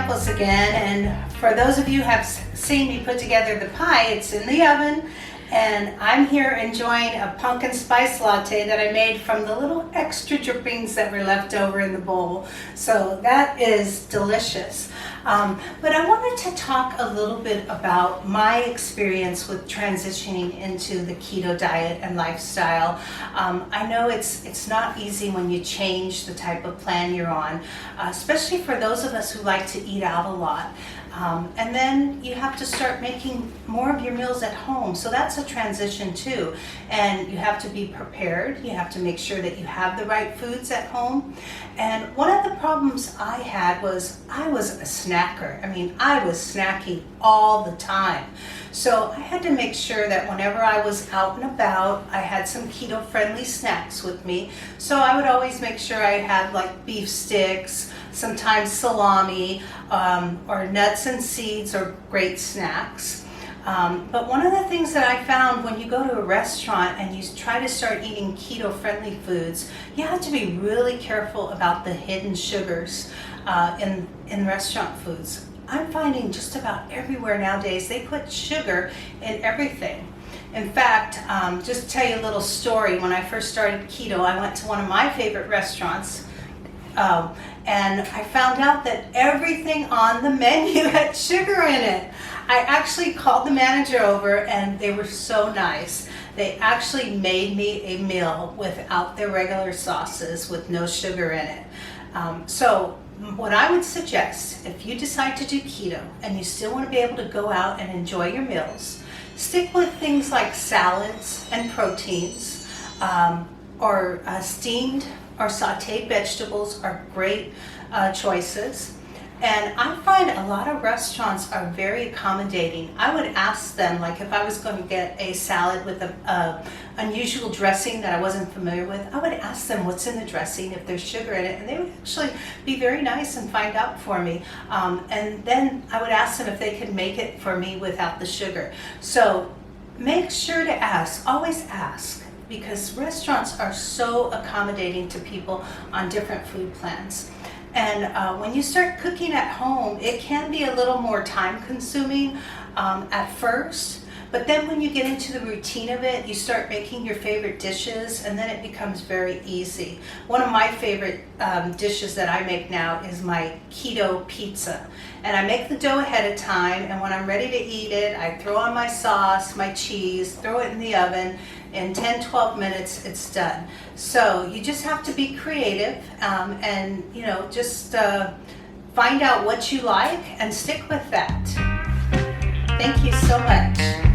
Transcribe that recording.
Campos again, and for those of you who have seen me put together the pie, it's in the oven, and I'm here enjoying a pumpkin spice latte that I made from the little extra drippings that were left over in the bowl. So that is delicious. But I wanted to talk a little bit about my experience with transitioning into the keto diet and lifestyle. I know it's not easy when you change the type of plan you're on, especially for those of us who like to eat out a lot. And then you have to start making more of your meals at home. So that's a transition too. And you have to be prepared. You have to make sure that you have the right foods at home. And one of the problems I had was I was a snacker. I mean, I was snacking all the time. So I had to make sure that whenever I was out and about, I had some keto-friendly snacks with me. So I would always make sure I had like beef sticks, sometimes salami, or nuts and seeds are great snacks. But one of the things that I found when you go to a restaurant and you try to start eating keto-friendly foods, you have to be really careful about the hidden sugars in restaurant foods. I'm finding just about everywhere nowadays they put sugar in everything. In fact, just to tell you a little story, when I first started keto, I went to one of my favorite restaurants, and I found out that everything on the menu had sugar in it. I actually called the manager over, and they were so nice. They actually made me a meal without their regular sauces with no sugar in it. So what I would suggest, if you decide to do keto and you still want to be able to go out and enjoy your meals, stick with things like salads and proteins, or steamed or sauteed vegetables are great choices. And I find a lot of restaurants are very accommodating. I would ask them, like if I was going to get a salad with a unusual dressing that I wasn't familiar with, I would ask them what's in the dressing, if there's sugar in it, and they would actually be very nice and find out for me. And then I would ask them if they could make it for me without the sugar. So make sure to ask, always ask, because restaurants are so accommodating to people on different food plans. And when you start cooking at home, it can be a little more time consuming at first, but then when you get into the routine of it, you start making your favorite dishes, and then it becomes very easy. One of my favorite dishes that I make now is my keto pizza. And I make the dough ahead of time, and when I'm ready to eat it, I throw on my sauce, my cheese, throw it in the oven. In 10-12 minutes, it's done. So you just have to be creative, and just find out what you like and stick with that. Thank you so much.